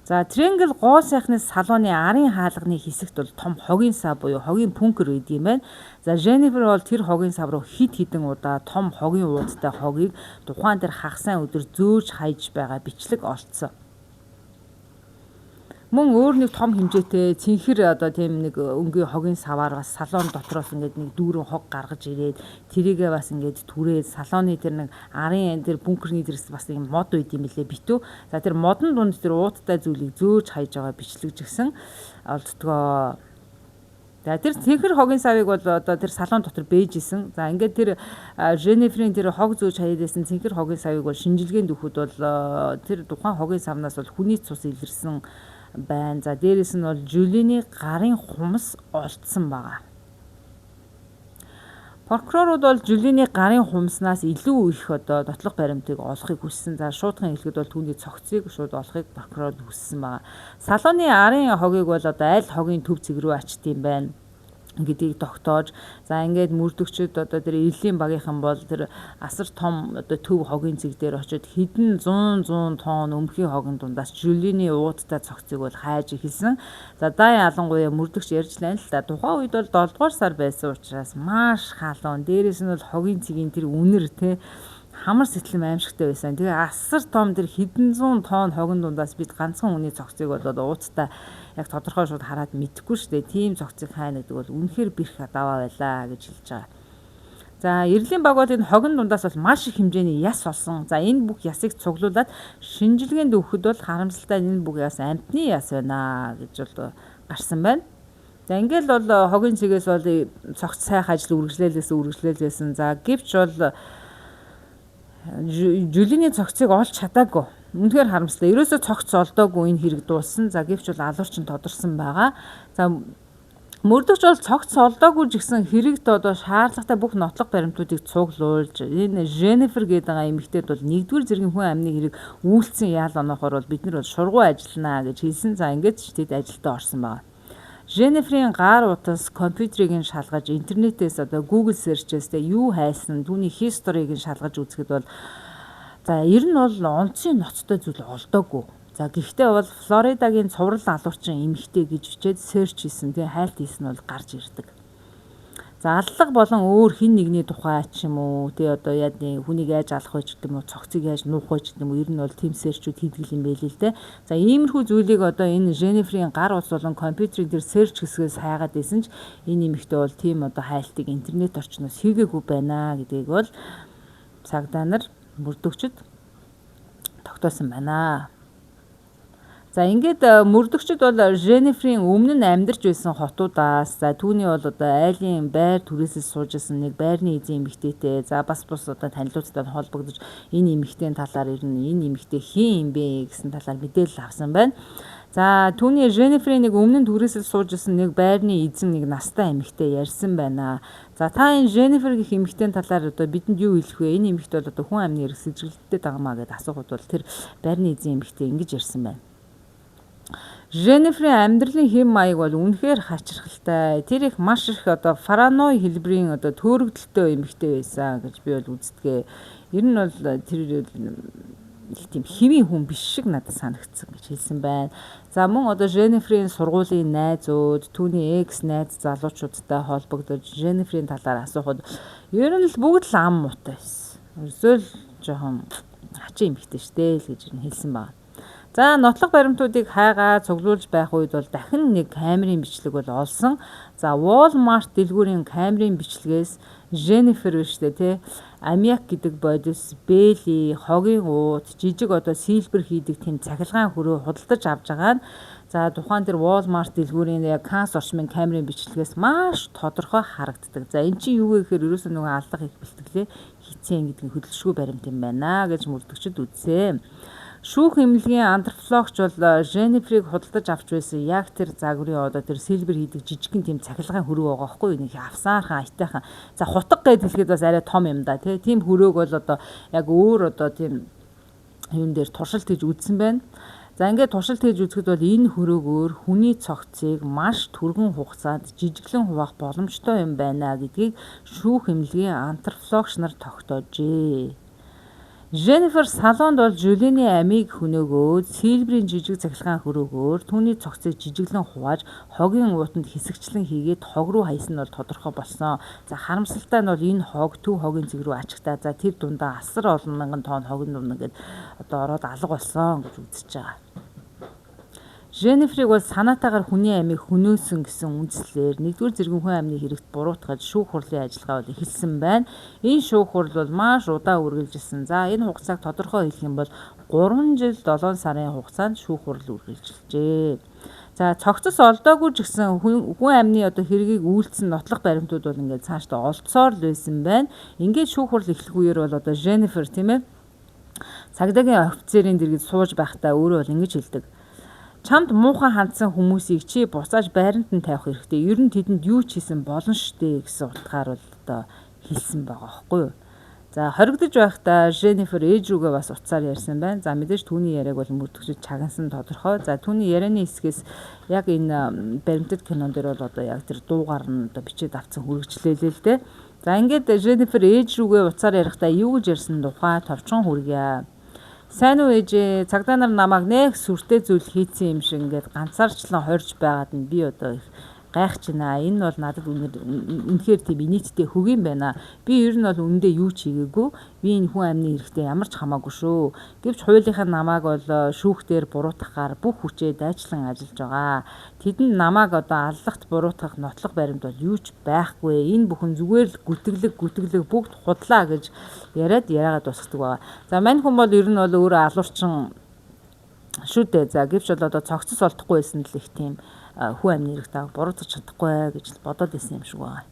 За triangle гоо сайхны салууны арын хаалганы хэсэгт бол том хогийн сав буюу хогийн пүнкер байдаг юм байна. За Jennifer бол тэр хогийн сав руу хидэн удаа том хогийн уудтай хогийг тухайн тэр хагасайн өдөр зөөж хайж байгаа бичлэг олцсон. Мөн өөр нэг том хэмжээтэй цэнхэр одоо тийм нэг өнгийн хогийн саваар бас салон дотроос ингээд нэг дүүрэн хог гаргаж ирээд тэрийгээ бас ингээд түрээд салоны тэр нэг арын тэр бункерний дээрс бас нэг мод үйд юм лээ битүү. За тэр модон дунд тэр ууттай зүйлийг зөөж хайж байгаа бичлэгжсэн олддгоо. За тэр цэнхэр хогийн савыг бол одоо тэр салон дотор бэж исэн. За ингээд тэр Jennifer-ийн тэр хог зөөж хаяадсэн цэнхэр хогийн савыг бол шинжилгээнд өгөхөд бол тэр тухайн хогийн савнаас бол хүний цус илэрсэн байна. За дээрэс нь бол Julie-ний гарын хумс олдсон байгаа. Прокурорууд бол Julie-ний гарын хумснаас илүү их одоо нотлох баримтыг олохыг хүссэн. За шуудхан хэлэхэд бол түүний цогцыг шууд олохыг прокурор хүссэн байгаа. Салууны арын хогийг бол одоо аль хогийн төв цэг рүү ачтсан байна гэдгийг тогтоож за ингээд мөрдөгчд одоо тэр элийн багийнхан бол тэр асар том одоо төв хогийн цэг дээр очиод хэдэн 100 тонн өмхийн хогийн дундаас Julie-ний ууттай цогцыг бол хайж эхэлсэн. За даа ялангуяа мөрдөгч ярьж лайн л да тухайн үед бол 7 дугаар сар байсан учраас маш халуун. Дээрээс нь бол хогийн цэгийн тэр үнэр те хамар сэтлэм аимшигтай байсан. Тэгээ асар том тэр хэдэн 100 тонн хогин дундаас бид ганцхан хүний цогцыг бол ууттай яг тодорхой шууд хараад мэдэхгүй шүү дээ. Тийм цогцыг хайна гэдэг бол үнэхээр бэрх даваа байлаа гэж хэлж байгаа. За Эрлийн баг бол энэ хогин дундаас бол маш их хэмжээний яс олсон. За энэ бүх ясыг цуглуулад шинжилгээнд өгөхөд бол харамсалтай энэ бүх яс амтны яс байна гэж бол гарсан байна. За ингээл бол хогийн цэгээс бол цогц сайхан ажил үргэлжлүүлсэн. За гэвч бол Julie-ний цогцыг олж чадаагүй. Үнэхээр харамсалтай. Ерөөсөө цогц олдоогүй энэ хэрэг дууссан. За гэвч бол алуурчин тодорсон байгаа. За мөрдөгч бол цогц олдоогүй ч гэсэн хэрэгт одоо шаардлагатай бүх нотлох баримтуудыг цуглуулж энэ Jennifer гэдэг эмэгтэйд бол 1-р зэргийн хүн амны хэрэг үйлцсэн яал оноохоор бол бид нар бол шургуу ажиллана гэж хэлсэн. За ингээд ч тэд ажилдаа орсон байгаа. Jennifer-ийн гар утас компьютерийг шалгаж интернетээс одоо Google search-ээс юу хайсан түүний history-г шалгаж үзэхэд бол за ер нь бол онцгийн ноцтой зүйл олдоогүй. За гэхдээ бол Флоридагийн цуврал алуурчин эмэгтэй гэж бичээд search хийсэн. Тэгээ хайлт хийсэн бол гарч ирдэг. За аллах болон өөр хин нэгний тухай ч юм уу тий одоо яа хүнийг яаж алах вэ гэдэг юм уу цогцыг яаж нуух вэ гэдэг юм уу ер нь бол team search-үүд хийдэг юм байл л дээ. За иймэрхүү зүйлийг одоо энэ Jennifer-ийн гар утас болон компьютерийн дээр search хэсгээс хайгаад байсан ч энэ эмэгтэй бол team одоо хайлтыг интернет орчноос хийгээгүй байна гэдгийг бол цагдаа нар мөрдөгчд тогтоосон байна. За ингээд мөрдөгчд бол Jennifer-ийн өмнө нь амьдарч байсан хотуудаас за түүний бол одоо айлын байр түрээсээ суужсэн нэг байрны эзэн эмэгтэйтэй за бас бус одоо танилуцтай холбогдож энэ эмэгтэйн талаар ер нь энэ эмэгтэй хин юм бэ гэсэн талаар мэдээлэл авсан байна. За түүний Jennifer-ийн нэг өмнө нь түрээсээ суужсэн нэг байрны эзэн нэг настай эмэгтэй ярьсан байна. За та энэ Jennifer гэх эмэгтэйн талаар одоо бидэнд юу хэлэх вэ? Энэ эмэгтэй бол одоо хүн амны эрх сэжиглэлтэй дагамаа гэдээ асуухад бол тэр байрны эзэн эмэгтэй ингэж ярьсан байна. Jennifer-ийн амьдралын хэм маяг бол үнэхээр хачирхалтай. Тэр их маш их одоо паранои хэлбэрийн одоо төөрөгдөлтөө эмэгтэй байсан гэж би бол үздэг. Ер нь бол тэр тийм хэвийн хүн биш шиг надад санагдсан гэж хэлсэн байна. За мөн одоо Jennifer-ийн сургуулийн найзууд, түүний экс найз залуучуудтай холбогдож Jennifer-ийн талаар асуухад ер нь л бүгд л ам муутай байсан. Ерөөсөө л жоохон хачин эмэгтэй штэ л гэж хэлсэн байна. За нотлох баримтуудыг хайгаа цуглуулж байх үед бол дахин нэг камерын бичлэг бол олсон. За Walmart дэлгүүрийн камерын бичлэгээс Jennifer биштэй те амиак гэдэг бодис, бэли, хогийн уут, жижиг одоо силбэр хийдэг тийм цахилгаан хөрөө худалдаж авч байгаа нь за тухайн тэр Walmart дэлгүүрийн яг Канс орчмын камерын бичлэгээс маш тодорхой харагддаг. За эн чинь юу вэ гэхээр ерөөсөө нөгөө аллах их бэлтгэлээ хийцэн гэдэг хөдөлшгүй баримт юм байна гэж мөрдөгчд үзсэн. Шүүх эмнэлгийн антропологч бол Jennifer-ийг худалдаж авч байсан яг тэр загварын одоо тэр силбэр хийдэг жижигхэн тийм цахилгаан хөрөө байгаа байхгүй юу? Нэг авсаархан аятайхан. За хутга гэж хэлэхэд бас арай том юм да тий. Тийм хөрөөг бол одоо яг өөр одоо тийм юун дээр туршилт хийж үзсэн байна. За ингээд туршилт хийж үзэхэд бол энэ хөрөөгөөр хүний цогцыг маш түргэн хугацаанд жижиглэн хуваах боломжтой юм байна гэдгийг шүүх эмнэлгийн антропологч нар тогтоожээ. Женнифер салонд бол Жюлиний амийг хөнөөгөөд сильврийн жижиг цахилгаан хөрөөгөөр түүний цогцыг жижиглэн хувааж хогийн уутанд хэсэгчлэн хийгээд хог руу хаясан нь бол тодорхой болсон. За харамсалтай нь бол энэ хог төв хогийн цэг рүү ачигтаа. За тэр дундаа асар олон мянган тонн хогийн дунд ингээд одоо ороод алга болсон гэж үзэж байгаа. Женниферийг бол санаатаагаар хүний амийг хөнөөсөн гэсэн үндслээр 1-р зэргийн хүн амны хэрэгт буруутгаж шүүх хурлын ажиллагаа бол эхэлсэн байна. Энэ шүүх хурл бол маш удаа үргэлжилсэн. За энэ хугацааг тодорхой хэлэх юм бол 3 жил 7 сарын хугацаанд шүүх хурл үргэлжилжээ. За цогцос олдоогүй ч гэсэн хүн амны одоо хэргийг үйлдсэн нотлох баримтууд бол ингээд цаашдаа олдсоор л байсан байна. Ингээд шүүх хурл эхлэх үеэр бол одоо Женнифер тийм ээ цагдаагийн офицерын дэргэд сууж байхдаа өөрөө бол ингэж хэлдэг. Чамд муухан хандсан хүмүүсийг чи буцааж байранд нь тавих хэрэгтэй. Ер нь тэдэнд юу ч хийсэн болно штэ гэсэн утгаар бол одоо хэлсэн байгаа байхгүй юу. За хоригдож байхдаа Женнифер ээж рүүгээ бас уцаар ярьсан байна. За мэдээж түүний яриаг бол мөрдөгчд чагансан тодорхой. За түүний ярианы хэсгээс яг энэ баримтат кинон дээр бол одоо яг тэр дуугаар нь одоо бичээд авсан хүргэжлээ л дээ. За ингээд Женнифер ээж рүүгээ уцаар ярихдаа юу гэж ярьсан тухай товчхон хүргье. Сайн уу ээжээ, цагдаа нар намайг нэг сүртэй зүйл хийцэн юм шиг ингээд ганцаарчлан хорж байгаад нь би одоо их гайхаж байна. Энэ бол надад үнэхээр тийм инээдтэй хөг юм байна. Би ер нь бол үнэндээ юу ч хийгээгүй. Би энэ хүн амны хэрэгтэй ямар ч хамаагүй шүү. Гэвч хуулийнхаа намайг бол шүүхтээр буруутгахаар бүх хүчээ дайчлан ажиллаж байгаа. Тэдэнд намайг одоо аллагт буруутгах нотлох баримт бол юу ч байхгүй. Энэ бүхэн зүгээр л гүтгэлэг бүгд худлаа гэж яриад яриагаа дуусгадаг байгаа. За мань хүн бол ер нь бол өөрөө алуурчин шүү дээ. За гэвч бол одоо цогцос олдохгүй байсан л их тийм хүн амны хэрэгт буруутгах чадахгүй гэж бодоод байсан юм шиг байна.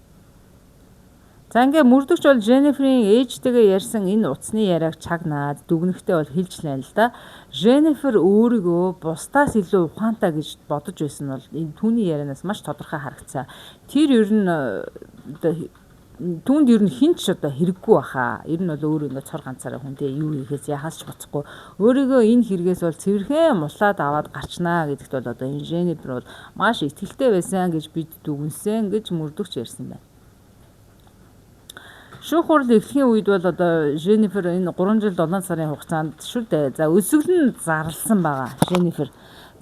За ингээ мөрдөгч бол Женниферийн ээжтэйгээ ярьсан энэ утасны яриаг чагнаад дүгнэхтэй бол хэлж лээ л да. Женнифер өөрийгөө бусдаас илүү ухаантай гэж бодож байсан бол энэ түүний ярианаас маш тодорхой харагдсан. Тэр ер нь түүнд ер нь хинч одоо хэрэггүй баха. Ер нь бол өөрөө ингээд цор ганцаараа хүндээ юу хийхээс яхаас ч боцохгүй. Өөрийгөө энэ хэрэгээс бол цэвэрхэн мулаад аваад гарчнаа гэдэгт бол одоо энэ Женнифер бол маш итгэлтэй байсан гэж бид дүгнсэн гэж мөрдөгч ярьсан байна. Шүүх хурал эхлэхийн үед бол одоо Женнифер энэ 3 жил 7 сарын хугацаанд шүү дээ. За өсөглөн зарласан байгаа Женнифер.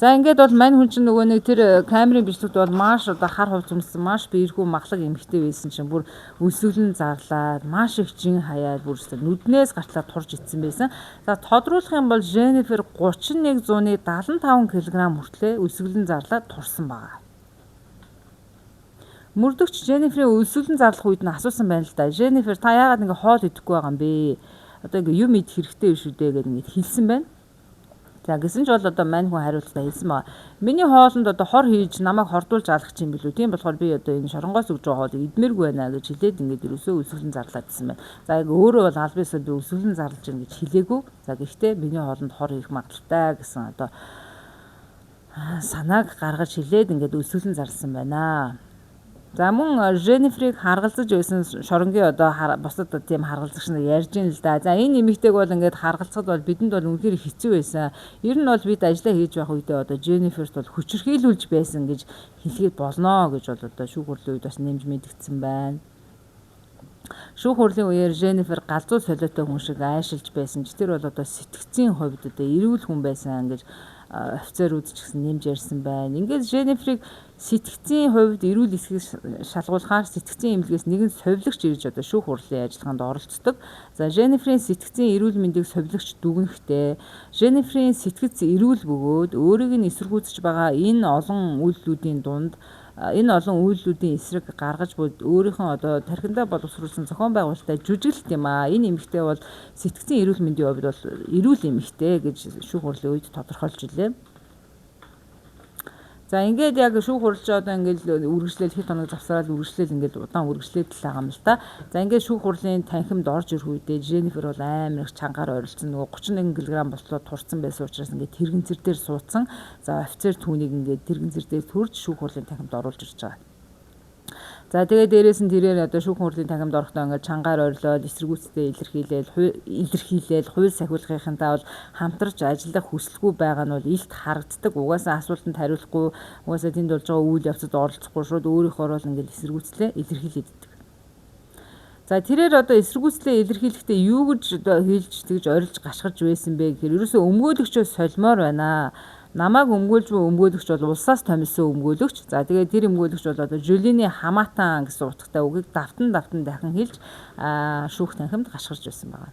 За ингээд бол мань хүн чинь нөгөө нэг тэр камерын бичлэгт бол маш одоо хар хувц юмсан маш биерхүү махлаг эмхтэй байсан чинь бүр өсөглөн зарлаад маш их жин хаяад бүр нүднээс гартлаа турж ицсэн байсан. За тодруулах юм бол Женнифер 31-75 кг хүртлээр өсөглөн зарлаад турсан байгаа. Мөрдөгч Женниферийн өсөглөн зарлах үед нь асуусан байна л да. Женнифер та яагаад ингэ хоол идэхгүй байгаа юм бэ? Одоо ингэ юм идэх хэрэгтэй шүү дээ гэдэг ингэ хэлсэн байна. За гэсэн ч бол одоо мань хүн хариултаа хэлсэн байгаа. Миний хоолнд одоо хор хийж намайг хордуулж алах юм билүү. Тийм болохоор би одоо энэ шоронгоос өгж байгаа хоолыг идмээргүй байна гэж хэлээд ингээд ерөөсөө өсөглөн зарлаад гэсэн байна. За яг өөрөө бол аль бисаа би өсөглөн зарлаж байна гэж хэлээгүй. За гэхдээ миний хоолнд хор хийх магадaltaй гэсэн одоо санааг гаргаж хэлээд ингээд өсөглөн зарласан байна. За мөн Женниферийг харгалзаж байсан шоронгийн одоо бусад тийм харгалзагч нар ярьж ин л да. За энэ нэмэгтэйг бол ингээд харгалзахад бол бидэнд бол үнэхээр хэцүү байсан. Ер нь бол бид ажиллаа хийж байх үедээ одоо Женниферт бол хүчирхийлүүлж байсан гэж хэлгээд болно гэж бол одоо шүүх хурлын үед бас нэмж мэдгдсэн байна. Шүүх хурлын үеэр Женнифер галзуу солиотой хүн шиг айшилж байсан ч тэр бол одоо сэтгцийн хувьд одоо эрүүл хүн байсан гэж офицерууд ч гэсэн нэмж ярьсан байна. Ингээд Женниферийг сэтгцийн хувьд эрүүл эсхийг шалгуулахаар сэтгцийн эмнэлгээс нэгэн совилогч ирж одоо шүүх хурлын ажиллагаанд оролцдог. За Женниферийн сэтгцийн эрүүл мэндийг совилогч дүгнэхдээ Женниферийн сэтгц эрүүл бөгөөд өөрийг нь эсэргүүцэж байгаа энэ олон үйлдэлүүдийн дунд энэ олон үйлдэлүүдийн эсрэг гаргаж буй өөрийнхөө одоо тархиндаа боловсруулсан зохион байгуулалттай жүжиглэлт юм аа. Энэ эмэгтэй бол сэтгцийн эрүүл мэндийн хувьд бол эрүүл эмэгтэй гэж шүүх хурлын үед тодорхойлж илээ. За ингээд яг шүүх хурлч одоо ингээд үргэлжлэл хэд хоног завсраад үргэлжлэл ингээд удаан үргэлжлээд л байгаа юм л та. За ингээд шүүх хурлын танхимд орж ирэх үедээ Женнифер бол амар их чангаар ойролцсон нөгөө 31 кг бослоод турцсан байсан учраас ингээд тэрэгэнцэр дээр суудсан. За офицер түүнийг ингээд тэрэгэнцэр дээр төрж шүүх хурлын танхимд оруулж ирж байгаа. За тэгээ дээрээс нь тэрээр одоо шүүх хурлын танхимд орохдоо ингээд чангаар ойрлоод эсэргүүцтэй илэрхийлээл хууль сахиулгынхантаа бол хамтарч ажиллах хүсэлгүй байгаа нь бол илт харагддаг. Угаасаа асуултанд хариулахгүй, угаасаа тэнд болж байгаа үйл явцад оролцохгүй шууд өөрийнхөө бол ингээд эсэргүүцлээ илэрхийлээд иддэг. За тэрээр одоо эсэргүүцлээ илэрхийлэхдээ юу гэж одоо хэлж тэгж орилж гашгирж байсан бэ гэхээр ерөөсөө өмгөөлөгчөө солимоор байна. Намайг өмгөөлж буй өмгөөлөгч бол улсаас томилсон өмгөөлөгч. За тэгээд тэр өмгөөлөгч бол одоо Жолины хамаатан гэсэн утгатай үгийг давтан дахин хэлж шүүх танхимд гашгирж байсан байна.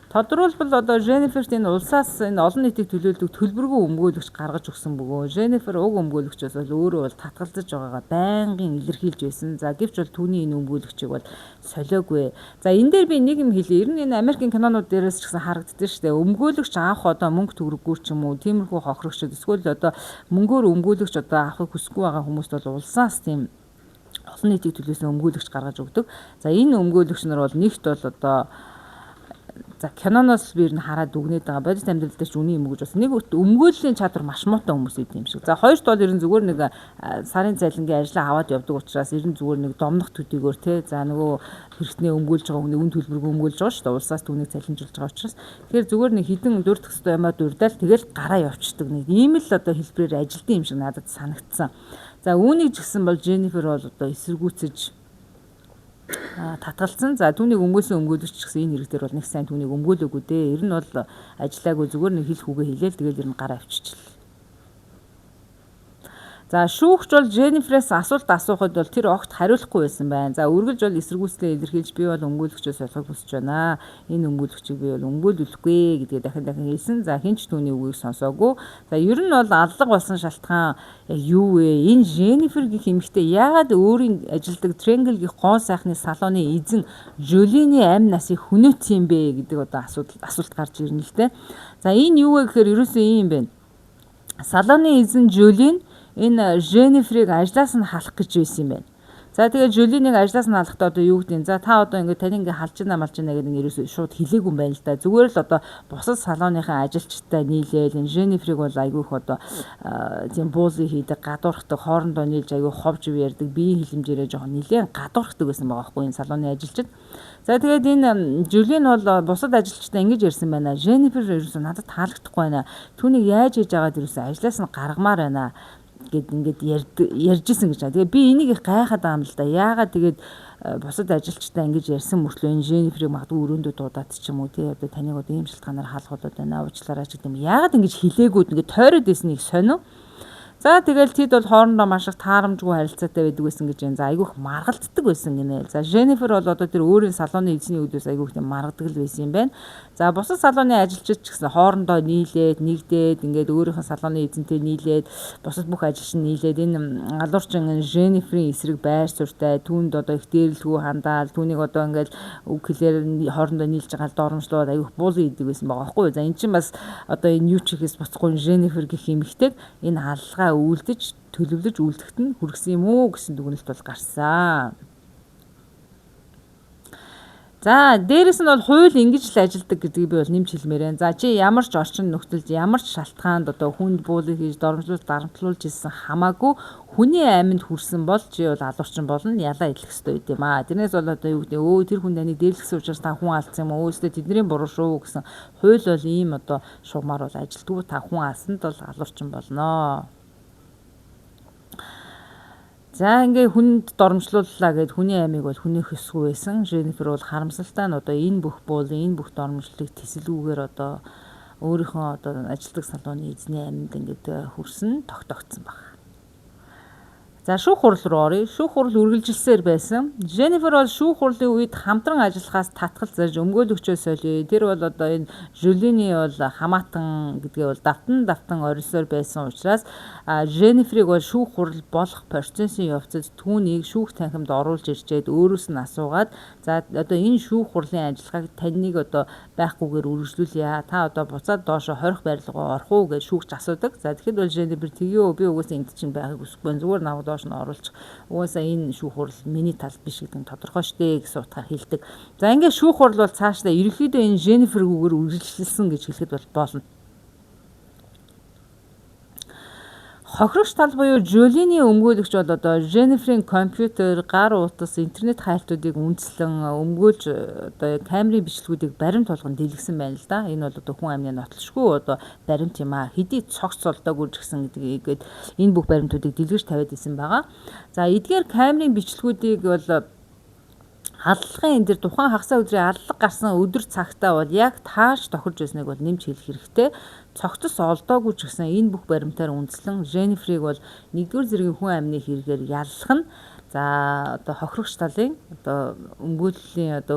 Тодорхойлбол одоо Женниферт энэ улсаас энэ олон нийтийг төлөөлдөг төлбөргүй өмгөөлөгч гаргаж өгсөн бөгөөд Женнифер уг өмгөөлөгчөөс бол өөрөө бол татгалзаж байгаагаа байнгын илэрхийлж байсан. За гэвч бол түүний энэ өмгөөлөгчийг бол солиогүй. За энэ дээр би нэг юм хэлье. Ер нь энэ Америкийн кинонууд дээрээс ч гэсэн харагддаг шүү дээ. Өмгөөлөгч авах одоо мөнгө төгрөггүй ч юм уу, тиймэрхүү хохирогчд эсвэл одоо мөнгөөр өмгөөлөгч одоо авахыг хүсэхгүй байгаа хүмүүст бол улсаас тийм олон нийтийг төлөөсөн өмгөөлөгч гаргаж өгдөг. За энэ өмгөөлөгч нар бол нэгт бол одоо за киноноос би ер нь хараад дүгнээд байгаа. Бодит амьдрал дээр ч үний юм гэж бас нэг өмгөөллийн чадвар маш муутай хүмүүс ийм шиг. За хоёрт бол ер нь зүгээр нэг сарын цайлангийн ажлаа аваад явдаг учраас ер нь зүгээр нэг домнох төдийгөөр те. За нөгөө хэрэгтнээ өмгөөлж байгаа хүний үн төлбөргүй өмгөөлж байгаа шүү дээ. Улсаас түүнийг цалинжуулж байгаа учраас. Тэгэхээр зүгээр нэг хідэн дурдах хэвээр юмаа дурдаал тэгэл гараа явчихдаг. Нэг ийм л одоо хэлбэрээр ажилтсан юм шиг надад санагдсан. За үүнийг ч гэсэн бол Женнифер бол одоо эсэргүүцэж татгалцсан. За түүнийг өмгөөлсөн өмгөөлөгч гэсэн энэ хэрэг дээр бол нэг сайн түүнийг өмгөөлөөгүй дээ. Ер нь бол ажиллаагүй зүгээр нэг хэл хүүгээ хэлээл тэгэл ер нь гараа авчичихлаа. За шүүгч бол Женниферээс асуулт асуухад бол тэр огт хариулахгүй байсан байна. За үргэлж бол эсэргүүцлээ илэрхийлж би бол өмгөөлөгчөө солихыг хүсэж байна. Энэ өмгөөлөгчийг би бол өмгөөлөхгүй гэдгээ дахин хэлсэн. За хинч түүний үгийг сонсоогүй. За ер нь бол аллах болсон шалтгаан юу вэ? Энэ Женнифер гэх эмэгтэй яагаад өөрийн ажилдаг Triangle-ийн гоо сайхны салооны эзэн Жолины амь насыг хүнөөцсөн юм бэ гэдэг одоо асуулт гарч ирнэ л дээ. За энэ юу вэ гэхээр ерөөсөө ийм байна. Салооны эзэн Жолин энэ Женниферийг ажлаас нь халах гэж байсан юм байна. За тэгээд Жолиныг ажлаас нь халахдаа одоо юу гэдэг нь за та одоо ингээд тань ингээд халж байна малж байна гэдэг ерөөсөө шууд хэлээгүй юм байна л да. Зүгээр л одоо бусад салооныхаа ажилчтай нийлээл энэ Женниферийг бол айгүйх одоо тийм буулгыг хийдэг, гадуурхдаг, хоорондоо нийлж айгүй ховж ярьдаг, биеийн хилэмжээрээ жоохон нэлээд гадуурхдаг байсан байгаа байхгүй энэ салооны ажилчид. За тэгээд энэ Жолин бол бусад ажилчтай ингэж ярьсан байна. Женнифер ерөөсөө надад таалагдахгүй байна. Түүнийг яаж хийж агаад ерөөсөө ажлаас нь гаргамаар байна гэд ингээд ярьжсэн гэж. Тэгээ би энийг их гайхаад байгаа юм л да. Яагаад тэгээд бусад ажилчтай ингэж ярьсан мөртлөө энэ Женниферийг магадгүй өрөөндөө дуудаад ч юм уу тий одоо таныг одоо ийм шалтгаанаар хаалгуулад байна уучлаарай ч гэдэг юм. Яагаад ингэж хэлээгүүд ингээд тойроод байсныг сонио. За тэгэл тэд бол хоорондоо маш их таарамжгүй харилцаатай байдаг байсан гэж байна. За айгүйх маргалддаг байсан гинэ. За Женнифер бол одоо тэр өөрийн салооны эзний үдээс айгүйх тийм маргадаг л байсан юм байна. За бусад салооны ажилчид ч гэсэн хоорондоо нийлээд нэгдээд ингээд өөрийнхөө салооны эзэнтэй нийлээд бусад бүх ажилчин нийлээд энэ алуурчин Женниферийн эсрэг байр суурьтай түүнд одоо их дээрлэхүү хандаал түүнийг одоо ингээд үг хэлээр хоорондоо нийлж байгаа доромжлоод айгүйх буулгын идэг байсан байгаа байхгүй юу. За эн чинь бас одоо энэ юу ч ихээс буцахгүй Женнифер гэх эмэгтэйг энэ хаалгаа үлдэж төлөвлөж үлдэхт нь хүргэсэн юм уу гэсэн дүгнэлт бол гарсан. За дээрэс нь бол хууль ингэж л ажилдаг гэдгийг би бол нэмж хэлмээр байна. За чи ямар ч орчин нөхцөлд ямар ч шалтгаанд одоо хүнд буулгыг хийж дарамтлуулж ирсэн хамаагүй хүний амьд хүрсэн бол чи бол алуурчин болно ялаа идэх ёстой юм аа. Тэрнээс бол одоо юу гэдэг тэр хүн таныг дээрлэхсэн учраас та хүн алдсан юм уу? Өөстөө тэдний буруу шүү гэсэн хууль бол ийм одоо шугамар бол ажилтгүй та хүн алсанд бол алуурчин болноо. За ингээ хүнд доромжлууллаа гэд хүний амийг бол хүний хөсгүй байсан. Женнифер бол харамсалтай нь одоо энэ бүх буулын энэ бүх доромжлолыг тэсэлгүйгээр одоо өөрийнхөө одоо ажилтдаг салооны эзний амьд ингээд хүрсэн тогтоогдсон баг. За шүүх хурал руу оръё. Шүүх хурал үргэлжилсээр байсан. Женнифер бол шүүх хурлын үед хамтран ажиллахаас татгалзаж өмгөөлөгчөө солиё. Тэр бол одоо энэ Жолины бол хамаатан гэдгээ бол давтан орилсоор байсан учраас Женниферийг бол шүүх хурал болох процессын явцад түүнийг шүүх танхимд оруулж ирчээд өөрөөс нь асуугаад за одоо энэ шүүх хурлын ажиллагааг таныг одоо байхгүйгээр үргэлжлүүлье. Та одоо буцаад доошо хорих барилгоо орох уу гэж шүүгч асуудаг. За тэгэхэд бол Женнифер тэгё би угаасаа энд чинь байхыг хүсэхгүй. Зүгээр наваа доош нь оруулж угаасаа энэ шүүх хурал миний тал биш гэдэг нь тодорхой штэ гэсэн утгаар хэлдэг. За ингээд шүүх хурал бол цаашдаа ерөнхийдөө энэ Женнифергүйгээр үргэлжилсэн гэж хэлэхэд бол болно. Хохирогч тал буюу Жолины өмгөөлөгч бол одоо Женниферийн компьютер, гар утас, интернет хайлтуудыг үндэслэн өмгөөлж одоо камерын бичлэгүүдийг баримт болгон дэлгэсэн байна л да. Энэ бол одоо хүн амны нотлошгүй одоо баримт юм аа. Хэдий цогц солдоогүй ч гэсэн гэдгийг энэ бүх баримтуудыг дэлгэж тавиад исэн байгаа. За эдгээр камерын бичлэгүүдийг бол аллагын энэ дэр тухайн хагасаа өдрийн аллаг гарсан өдөр цагтаа бол яг тааш тохирж байсныг бол нэмж хэлэх хэрэгтэй. Цогцос олдоогүй ч гэсэн энэ бүх баримтаар үндэслэн Женниферийг бол 1-р зэргийн хүн амны хэрэгээр яллах нь за одоо хохирогч талын одоо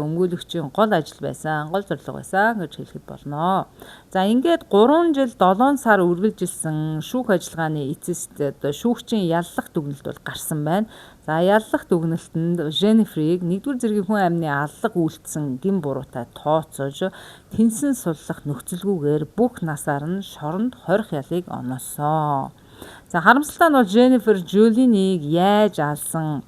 өмгөөлөгчийн гол ажил байсан, гол зорилго байсан гэж хэлэхэд болно. За ингээд 3 жил 7 сар үргэлжилсэн шүүх ажиллагааны эцэст одоо шүүгчийн яллах дүгнэлт бол гарсан байна. За яллах дүгнэлтэнд Женниферийг 1-р зэргийн хүн амны аллах үйлдсэн гин буруутай тооцоож тэнсэн суллах нөхцөлгүйгээр бүх насаар нь шоронд хорих ялыг оноосон. За харамсалтай нь бол Женнифер Жулинийг яаж алсан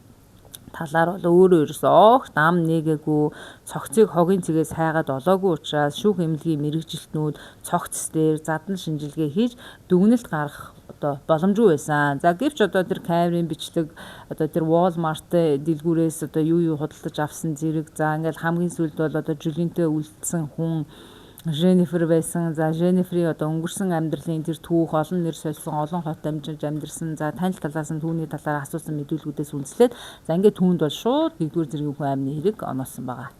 талаар бол өөрөө огт ам нээгээгүй, цогцыг хогийн цэгээс хайгаад олоогүй учраас шүүх эмнэлгийн мэрэгжилтнүүд цогц дээр задан шинжилгээ хийж дүгнэлт гаргах одоо боломжгүй байсан. За гэвч одоо тэр камерын бичлэг одоо тэр Walmart дэлгүүрээс одоо юу худалдаж авсан зэрэг за ингээл хамгийн сүүлд бол одоо Жулинтэй үлдсэн хүн Женнифер байсан. За Женниферийн одоо өнгөрсөн амьдралын тэр түүх олон нэр солисон олон хот амжилж амьдрсан. За танил талаас нь түүний талаар асуусан мэдүүлгүүдээс үндэслээд за ингээд түүнд бол шууд 1-р зэргийн хүн амны хэрэг оноосон байгаа.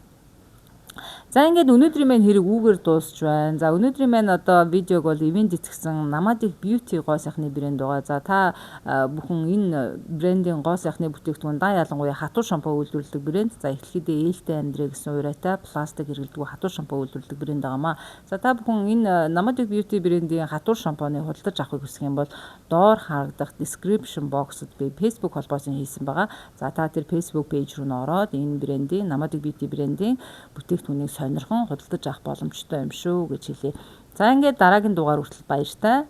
За ингээд өнөөдрийн маань хэрэг үүгээр дуусч байна. За өнөөдрийн маань одоо видеог бол ивент итгэсэн Nomadic Beauty гоо сайхны брэнд байгаа. За та бүхэн энэ брендийн гоо сайхны бүтээгдэхүүн да ялангуяа хатуу шампу үйлдвэрлэдэг брэнд. За эхлэхдээ ээлтэй амьдрэ гэсэн урайтай пластик хэрэглэдэг хатуу шампу үйлдвэрлэдэг брэнд байгаамаа. За та бүхэн энэ Nomadic Beauty брендийн хатуу шампуны худалдаж авахыг хүсэх юм бол доор харагдах description box-д би Facebook холбоосон хийсэн байгаа. За та тэр Facebook page руу н ороод энэ брендийн Nomadic Beauty брендийн бүтээгдэхүүнийг сонирхон худалдаж авах боломжтой юм шүү гэж хэлье. За ингээд дараагийн дугаар хүртэл баяртай.